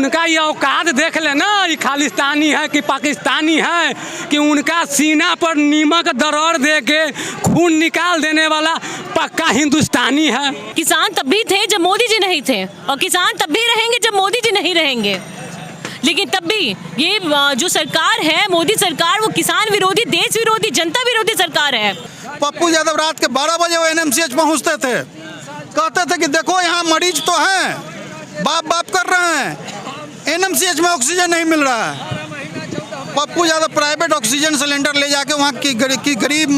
उनका ये औकात देख लेना, ये खालिस्तानी है कि पाकिस्तानी है, कि उनका सीना पर नीमक दरड़ दे के खून निकाल देने वाला पक्का हिंदुस्तानी है। किसान तब भी थे जब मोदी जी नहीं थे, और किसान तब भी रहेंगे जब मोदी जी नहीं रहेंगे। लेकिन तब भी ये जो सरकार है, मोदी सरकार, वो किसान विरोधी, देश विरोधी, जनता विरोधी सरकार है। पप्पू यादव रात के 12 बजे वो एनएमसीएच पहुंचते थे, कहते थे कि देखो यहाँ मरीज तो हैं, बाप बाप कर रहे हैं, एनएमसीएच में ऑक्सीजन नहीं मिल रहा है। Pappu Yadav private oxygen cylinder ले जाके वहाँ की गरीब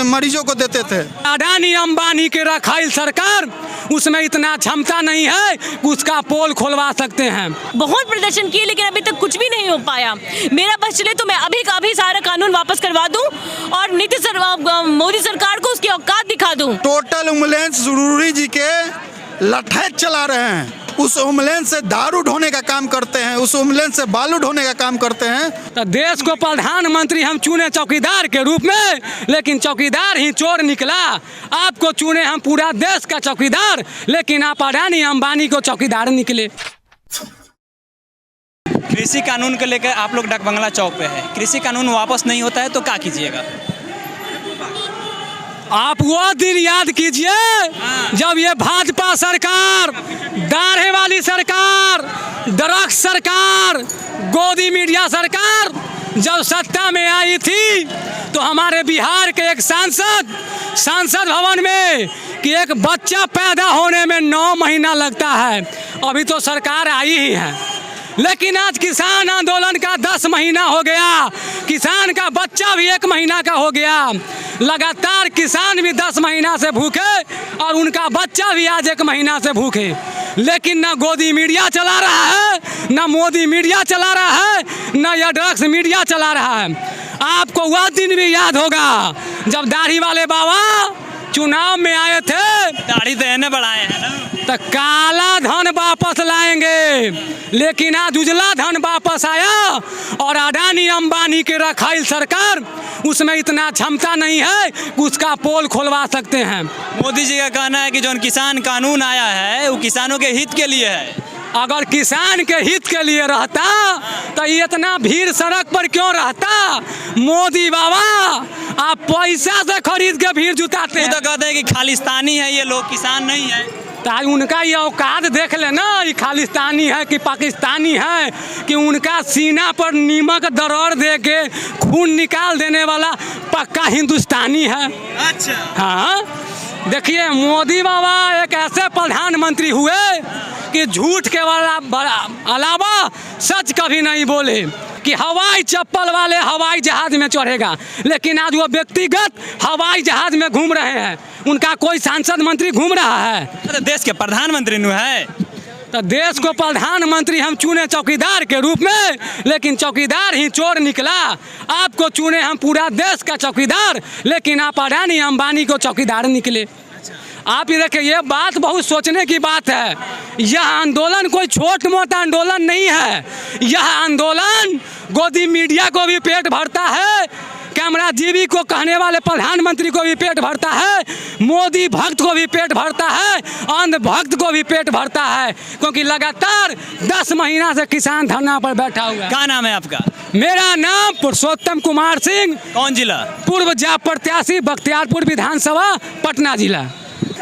मरीजों को देते थे। अडानी अंबानी के रखाइल सरकार, उसमें इतना क्षमता नहीं है कि उसका पोल खोलवा सकते हैं। बहुत प्रदर्शन किए लेकिन अभी तक कुछ भी नहीं हो पाया। मेरा बस चले तो मैं अभी का अभी सारा कानून वापस करवा दूं और मोदी सरकार को उसकी औकात दिखा दूं। टोटल एम्बुलेंस सुरूरी जी के लठैत चला रहे हैं, उस एम्बुलेंस से दारू ढोने का काम करते हैं, उस एम्बुलेंस से बालू ढोने का काम करते हैं। तो देश को प्रधानमंत्री हम चुने चौकीदार के रूप में, लेकिन चौकीदार ही चोर निकला। आपको चुने हम पूरा देश का चौकीदार, लेकिन आप अडानी अंबानी को चौकीदार निकले। कृषि कानून को लेकर आप लोग डाक बंगला चौक पे है, कृषि कानून वापस नहीं होता है तो क्या कीजिएगा? आप वो दिन याद कीजिए जब ये भाजपा सरकार, दाढ़े वाली सरकार, ड्रग्स सरकार, गोदी मीडिया सरकार जब सत्ता में आई थी, तो हमारे बिहार के एक संसद भवन में कि एक बच्चा पैदा होने में 9 महीना लगता है। अभी तो सरकार आई ही है, लेकिन आज किसान आंदोलन का 10 महीना हो गया, किसान का बच्चा भी 1 महीना का हो गया। लगातार किसान भी 10 महीना से भूखे और उनका बच्चा भी आज 1 महीना से भूखे। लेकिन ना गोदी मीडिया चला रहा है, ना मोदी मीडिया चला रहा है, ना यह ड्रग्स मीडिया चला रहा है। आपको वह दिन भी याद होगा जब दाढ़ी वाले बाबा चुनाव में आए थे, दाढ़ी तो इन्हें बढ़ाए हैं ना, तो काला धन वापस लाएंगे, लेकिन आज उजला धन वापस आया। और अडानी अंबानी के रखाइल सरकार, उसमें इतना क्षमता नहीं है कि उसका पोल खोलवा सकते हैं। मोदी जी का कहना है कि जो किसान कानून आया है वो किसानों के हित के लिए है। अगर किसान के हित के लिए रहता तो इतना भीड़ सड़क पर क्यों रहता? मोदी बाबा, आप पैसा से खरीद के भीड़ जुटाते हैं। तो कहते हैं कि खालिस्तानी है ये लोग, किसान नहीं है। तो उनका ये औकात देख लेना, ये खालिस्तानी है कि पाकिस्तानी है, कि उनका सीना पर नीमक दरड़ दे के खून निकाल देने वाला पक्का हिंदुस्तानी है। अच्छा, हाँ, देखिए मोदी बाबा एक ऐसे प्रधानमंत्री हुए कि झूठ के अलावा सच कभी नहीं बोले, कि हवाई चप्पल वाले हवाई जहाज में चढ़ेगा, लेकिन आज वो व्यक्तिगत हवाई जहाज में घूम रहे हैं। उनका कोई सांसद मंत्री घूम रहा है? तो देश के प्रधानमंत्री नु है, तो देश को प्रधानमंत्री हम चुने चौकीदार के रूप में, लेकिन चौकीदार ही चोर निकला। आपको चुने हम पूरा देश का चौकीदार, लेकिन आप अडानी अंबानी को चौकीदार निकले। आप ये देखिए, ये बात बहुत सोचने की बात है। यह आंदोलन कोई छोट मोटा आंदोलन नहीं है, यह आंदोलन गोदी मीडिया को भी पेट भरता है, कैमरा जीवी को कहने वाले प्रधानमंत्री को भी पेट भरता है, मोदी भक्त को भी पेट भरता है, अंध भक्त को भी पेट भरता है, क्योंकि लगातार 10 महीना से किसान धरना पर बैठा हुआ है। क्या नाम है आपका? मेरा नाम पुरुषोत्तम कुमार सिंह। कौन जिला? पूर्व जाप प्रत्याशी, बख्तियारपुर विधानसभा, पटना जिला।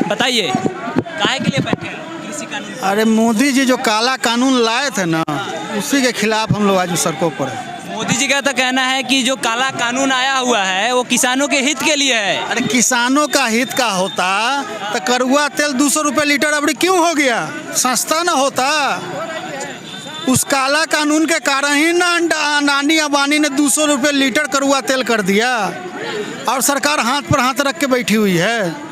बताइए काहे के लिए बैठे हैं कृषि कानून? अरे मोदी जी जो काला कानून लाए थे ना, उसी के खिलाफ हम लोग आज सड़कों पर हैं। मोदी जी का तो कहना है कि जो काला कानून आया हुआ है वो किसानों के हित के लिए है। अरे किसानों का हित का होता तो कड़ुआ तेल 200 रुपये लीटर अब क्यों हो गया? सस्ता ना होता। उस काला कानून के कारण ही ना अडानी अंबानी ने 200 रुपये लीटर कड़ुआ तेल कर दिया, और सरकार हाथ पर हाथ रख के बैठी हुई है।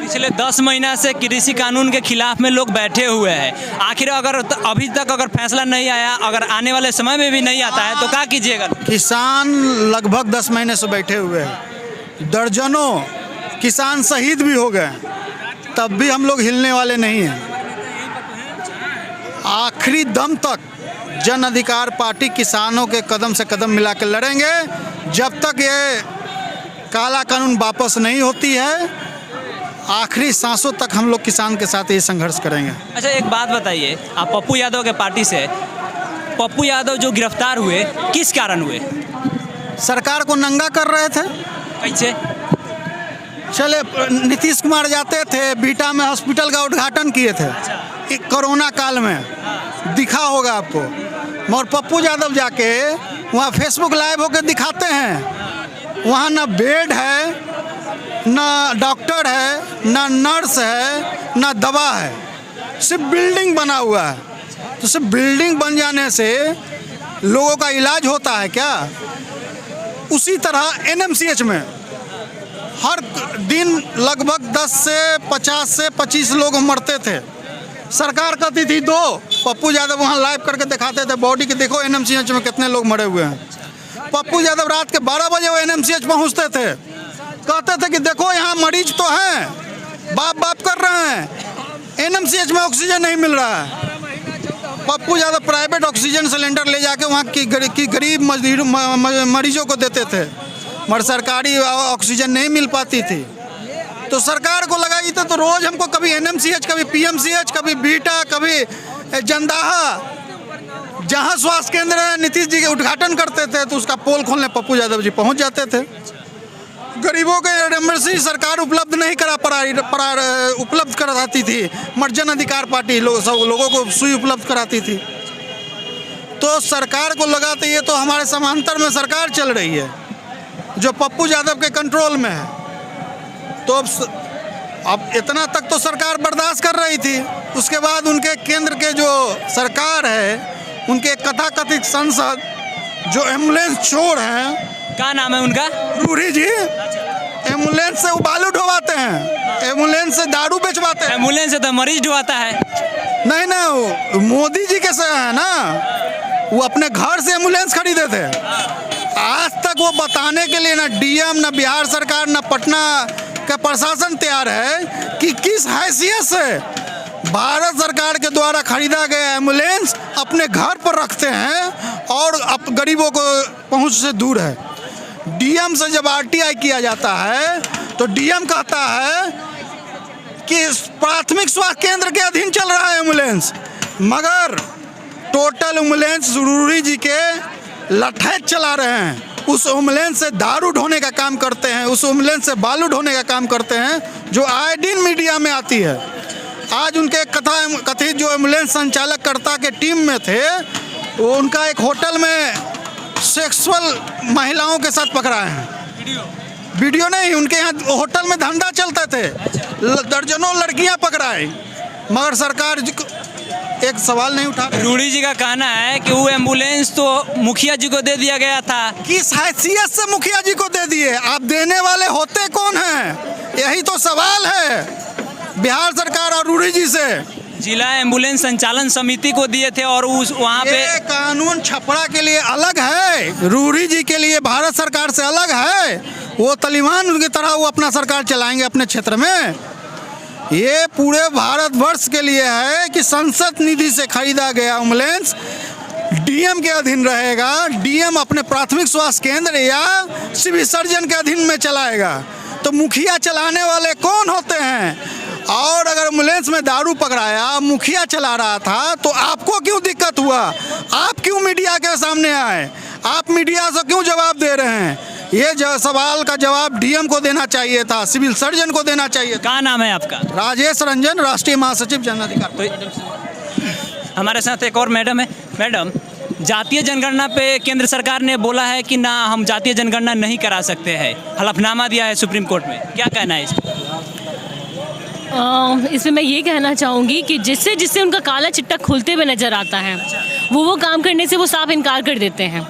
पिछले 10 महीना से कृषि कानून के खिलाफ में लोग बैठे हुए हैं। आखिर अगर अभी तक अगर फैसला नहीं आया, अगर आने वाले समय में भी नहीं आता है तो क्या कीजिएगा? किसान लगभग 10 महीने से बैठे हुए हैं, दर्जनों किसान शहीद भी हो गए, तब भी हम लोग हिलने वाले नहीं हैं। आखिरी दम तक जन अधिकार पार्टी किसानों के कदम से कदम मिला के लड़ेंगे, जब तक ये काला कानून वापस नहीं होती है। आखिरी सांसों तक हम लोग किसान के साथ ये संघर्ष करेंगे। अच्छा, एक बात बताइए, आप पप्पू यादव के पार्टी से, पप्पू यादव जो गिरफ्तार हुए किस कारण हुए? सरकार को नंगा कर रहे थे। कैसे? चले नीतीश कुमार जाते थे, बीटा में हॉस्पिटल का उद्घाटन किए थे कोरोना काल में, दिखा होगा आपको। मगर पप्पू यादव जाके वहाँ फेसबुक लाइव होकर दिखाते हैं, वहाँ ना बेड है, ना डॉक्टर है, ना नर्स है, ना दवा है, सिर्फ बिल्डिंग बना हुआ है। तो सिर्फ बिल्डिंग बन जाने से लोगों का इलाज होता है क्या? उसी तरह एनएमसीएच में हर दिन लगभग 10 से 50 से 25 लोग मरते थे। सरकार कहती थी 2, पप्पू यादव वहाँ लाइव करके दिखाते थे बॉडी के, देखो एनएमसीएच में कितने लोग मरे हुए हैं। पप्पू यादव रात के 12 बजे वो एनएमसीएच पहुँचते थे, कहते थे कि देखो यहाँ मरीज तो हैं, बाप बाप कर रहे हैं, एनएमसीएच में ऑक्सीजन नहीं मिल रहा है। Pappu Yadav private oxygen cylinder ले जाके वहाँ की गरीब मरीजों को देते थे, मगर सरकारी ऑक्सीजन नहीं मिल पाती थी। तो सरकार को लगाई थी, तो रोज़ हमको कभी एनएमसीएच, कभी पीएमसीएच, कभी बीटा, कभी जंदाहा, जहाँ स्वास्थ्य केंद्र है नीतीश जी के उद्घाटन करते थे तो उसका पोल खोलने पप्पू यादव जी पहुँच जाते थे। गरीबों के रेमडेसिविर सरकार उपलब्ध नहीं उपलब्ध कराती थी, मगर जन अधिकार पार्टी सब लोगों को सुई उपलब्ध कराती थी। तो सरकार को लगा तो ये तो हमारे समांतर में सरकार चल रही है जो पप्पू यादव के कंट्रोल में है। तो अब इतना तक तो सरकार बर्दाश्त कर रही थी। उसके बाद उनके केंद्र के जो सरकार है, उनके कथाकथित सांसद जो एम्बुलेंस चोर हैं, क्या नाम है उनका? रूरी जी। एम्बुलेंस से वो बालू ढोवाते हैं, एम्बुलेंस से दारू बेचवाते हैं। एम्बुलेंस से तो मरीज ढोवाता है। नहीं ना, वो मोदी जी के से है ना, वो अपने घर से एम्बुलेंस खरीदे थे। आज तक वो बताने के लिए ना डीएम, ना बिहार सरकार, ना पटना का प्रशासन तैयार है कि किस हैसियत से भारत सरकार के द्वारा खरीदा गया एम्बुलेंस अपने घर पर रखते हैं और गरीबों को पहुंच से दूर है। डीएम से जब आरटीआई किया जाता है तो डीएम कहता है कि प्राथमिक स्वास्थ्य केंद्र के अधीन चल रहा है एम्बुलेंस, मगर टोटल एम्बुलेंस रूरी जी के लठैत चला रहे हैं। उस एम्बुलेंस से दारू ढोने का काम करते हैं, उस एम्बुलेंस से बालू ढोने का काम करते हैं, जो आए दिन मीडिया में आती है। आज उनके कथित जो एम्बुलेंस संचालक कर्ता के टीम में थे, वो उनका एक होटल में सेक्सुअल महिलाओं के साथ पकड़ाए हैं। वीडियो नहीं, उनके यहाँ होटल में धंधा चलते थे, दर्जनों लड़कियां पकड़ाए, मगर सरकार एक सवाल नहीं उठा। रूडी जी का कहना है कि वो एम्बुलेंस तो मुखिया जी को दे दिया गया था। किस हैसियत से मुखिया जी को दे दिए? आप देने वाले होते कौन हैं? यही तो सवाल है बिहार सरकार और रूडी जी से। जिला एम्बुलेंस संचालन समिति को दिए थे और उस वहाँ पे कानून छपरा के लिए अलग है, रूडी जी के लिए भारत सरकार से अलग है। वो तालिबान की तरह वो अपना सरकार चलाएंगे अपने क्षेत्र में। ये पूरे भारतवर्ष के लिए है कि संसद निधि से खरीदा गया एम्बुलेंस डीएम के अधीन रहेगा। डीएम अपने प्राथमिक स्वास्थ्य केंद्र या सिविल सर्जन के अधीन में चलाएगा। तो मुखिया चलाने वाले कौन होते हैं? और अगर एम्बुलेंस में दारू पकड़ाया, मुखिया चला रहा था, तो आपको क्यों दिक्कत हुआ? आप क्यों मीडिया के सामने आए? आप मीडिया से क्यों जवाब दे रहे हैं? ये सवाल का जवाब डीएम को देना चाहिए था, सिविल सर्जन को देना चाहिए। क्या नाम है आपका? राजेश रंजन, राष्ट्रीय महासचिव जन अधिकार। तो हमारे साथ एक और मैडम है। मैडम, जातीय जनगणना पे केंद्र सरकार ने बोला है कि ना, हम जातीय जनगणना नहीं करा सकते हैं, हलफनामा दिया है सुप्रीम कोर्ट में, क्या कहना है इसमें मैं ये कहना चाहूँगी कि जिससे जिससे उनका काला चिट्टा खुलते हुए नज़र आता है, वो काम करने से वो साफ इनकार कर देते हैं,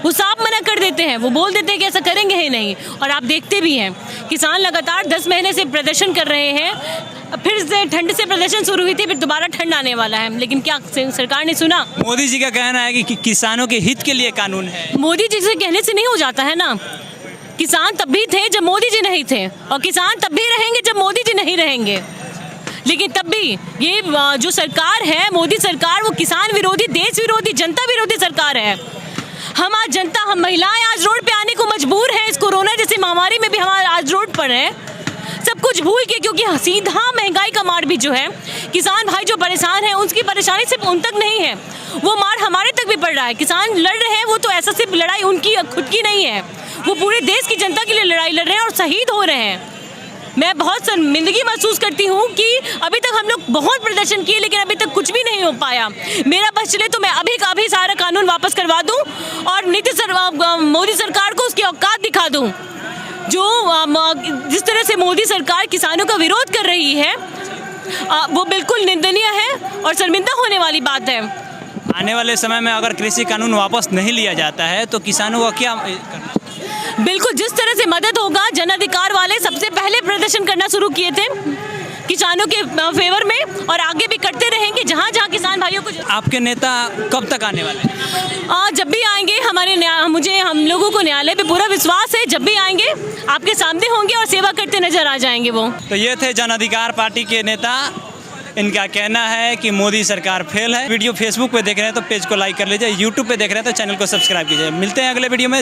वो साफ मना कर देते हैं, वो बोल देते हैं कि ऐसा करेंगे ही नहीं। और आप देखते भी हैं, किसान लगातार 10 महीने से प्रदर्शन कर रहे हैं, फिर से ठंड से प्रदर्शन शुरू हुई थी, फिर दोबारा ठंड आने वाला है, लेकिन क्या सरकार ने सुना? मोदी जी का कहना है कि किसानों के हित के लिए कानून है। मोदी जी से कहने से नहीं हो जाता है ना। किसान तब भी थे जब मोदी जी नहीं थे, और किसान तब भी रहेंगे जब मोदी जी नहीं रहेंगे। लेकिन तब भी ये जो सरकार है, मोदी सरकार, वो किसान विरोधी, देश विरोधी, जनता विरोधी सरकार है। हम आज जनता, हम महिलाएं आज रोड पे आने को मजबूर हैं। इस कोरोना जैसी महामारी में भी हम आज रोड पर हैं। सब सब कुछ भूल के, क्योंकि सीधा महंगाई का मार भी जो है, किसान भाई जो परेशान है उसकी परेशानी सिर्फ उन तक नहीं है, वो मार हमारे तक भी पड़ रहा है। किसान लड़ रहे हैं, वो तो ऐसा सिर्फ लड़ाई उनकी खुद की नहीं है, वो पूरे देश की जनता के लिए लड़ाई लड़ रहे हैं और शहीद हो रहे हैं। मैं बहुत शर्मिंदगी महसूस करती हूँ कि अभी तक हम लोग बहुत प्रदर्शन किए लेकिन अभी तक कुछ भी नहीं हो पाया। मेरा बस चले तो मैं अभी का अभी सारा कानून वापस करवा दूँ और मोदी सरकार को उसकी औकात दिखा दूँ। जो जिस तरह से मोदी सरकार किसानों का विरोध कर रही है वो बिल्कुल निंदनीय है और शर्मिंदा होने वाली बात है। आने वाले समय में अगर कृषि कानून वापस नहीं लिया जाता है तो किसानों को क्या करना? बिल्कुल जिस तरह से मदद होगा, जन अधिकार वाले सबसे पहले प्रदर्शन करना शुरू किए थे किसानों के फेवर में और आगे भी करते रहेंगे जहाँ जहाँ किसान भाइयों को। आपके नेता कब तक आने वाले हैं? जब भी आएंगे हम लोगों को न्यायालय पे पूरा विश्वास है, जब भी आएंगे आपके सामने होंगे और सेवा करते नजर आ जाएंगे वो। तो ये थे जन अधिकार पार्टी के नेता, इनका कहना है कि मोदी सरकार फेल है। वीडियो फेसबुक पे देख रहे हैं तो पेज को लाइक कर लीजिए, यूट्यूब पे देख रहे हैं तो चैनल को सब्सक्राइब कीजिए। मिलते हैं अगले वीडियो में।